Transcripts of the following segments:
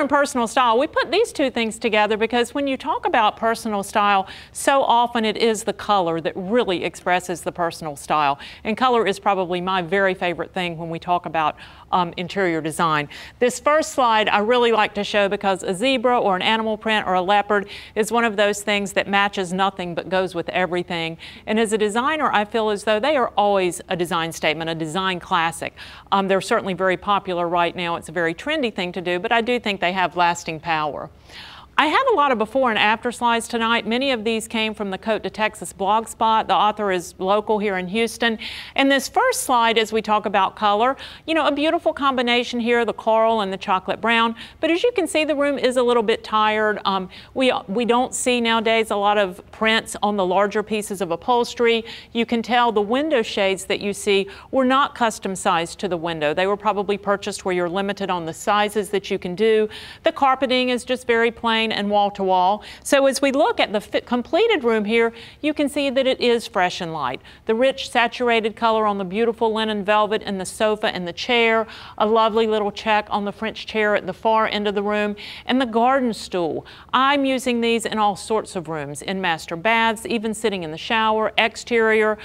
and Personal Style, we put these two things together because when you talk about personal style, so often it is the color that really expresses the personal style. And color is probably my very favorite thing when we talk about interior design. This first slide I really like to show because a zebra or an animal print or a leopard is one of those things that matches nothing but goes with everything. And as a designer, I feel as though they are always a design statement, a design classic. They're certainly very popular right now. It's a very trendy thing to do, but I do think they have lasting power. I have a lot of before and after slides tonight. Many of these came from the Coat to Texas blog spot. The author is local here in Houston. And this first slide, as we talk about color, you know, a beautiful combination here, the coral and the chocolate brown. But as you can see, the room is a little bit tired. We don't see nowadays a lot of prints on the larger pieces of upholstery. You can tell the window shades that you see were not custom sized to the window. They were probably purchased where you're limited on the sizes that you can do. The carpeting is just very plain and wall to wall. So as we look at the completed room here, you can see that it is fresh and light. The rich saturated color on the beautiful linen velvet and the sofa and the chair, a lovely little check on the French chair at the far end of the room, and the garden stool. I'm using these in all sorts of rooms, in master baths, even sitting in the shower, exterior,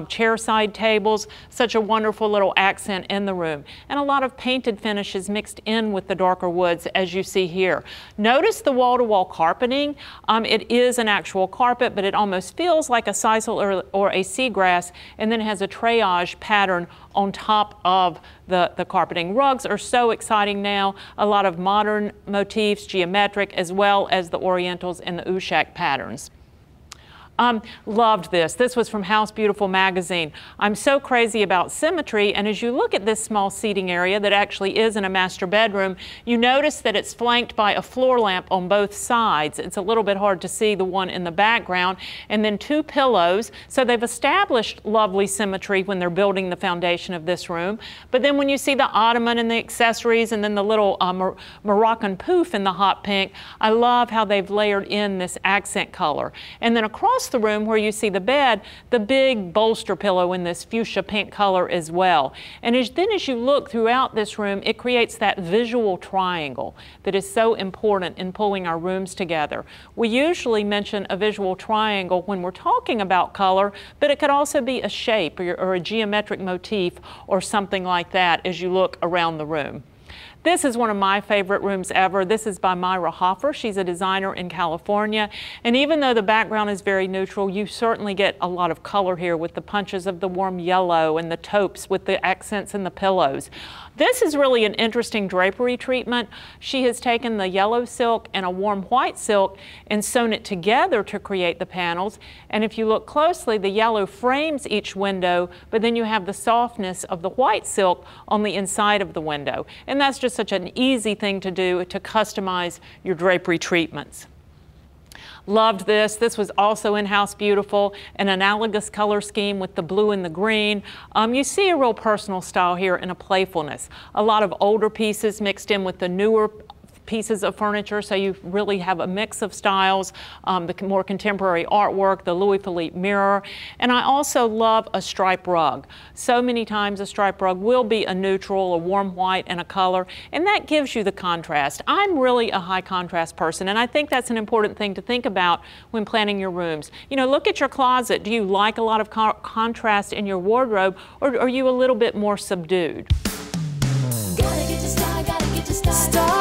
chair side tables, such a wonderful little accent in the room. And a lot of painted finishes mixed in with the darker woods as you see here. Notice the wall-to-wall carpeting. It is an actual carpet, but it almost feels like a sisal or a seagrass, and then it has a treillage pattern on top of the carpeting. Rugs are so exciting now. A lot of modern motifs, geometric, as well as the orientals and the ushak patterns. Loved this. This was from House Beautiful magazine. I'm so crazy about symmetry, and as you look at this small seating area that actually is in a master bedroom, you notice that it's flanked by a floor lamp on both sides. It's a little bit hard to see the one in the background, and then two pillows. So they've established lovely symmetry when they're building the foundation of this room. But then when you see the ottoman and the accessories and then the little Moroccan poof in the hot pink, I love how they've layered in this accent color. And then across the room where you see the bed, the big bolster pillow in this fuchsia pink color as well. And then as you look throughout this room, it creates that visual triangle that is so important in pulling our rooms together. We usually mention a visual triangle when we're talking about color, but it could also be a shape or a geometric motif or something like that as you look around the room. This is one of my favorite rooms ever. This is by Myra Hoffer. She's a designer in California. And even though the background is very neutral, you certainly get a lot of color here with the punches of the warm yellow and the taupes with the accents and the pillows. This is really an interesting drapery treatment. She has taken the yellow silk and a warm white silk and sewn it together to create the panels. And if you look closely, the yellow frames each window, but then you have the softness of the white silk on the inside of the window. And that's just such an easy thing to do to customize your drapery treatments. Loved this. This was also in House Beautiful, an analogous color scheme with the blue and the green. You see a real personal style here and a playfulness. A lot of older pieces mixed in with the newer pieces of furniture, so you really have a mix of styles, the more contemporary artwork, the Louis Philippe mirror, and I also love a stripe rug. So many times a stripe rug will be a neutral, a warm white, and a color, and that gives you the contrast. I'm really a high contrast person, and I think that's an important thing to think about when planning your rooms. You know, look at your closet. Do you like a lot of contrast in your wardrobe, or are you a little bit more subdued? Gotta get to style, gotta get to style.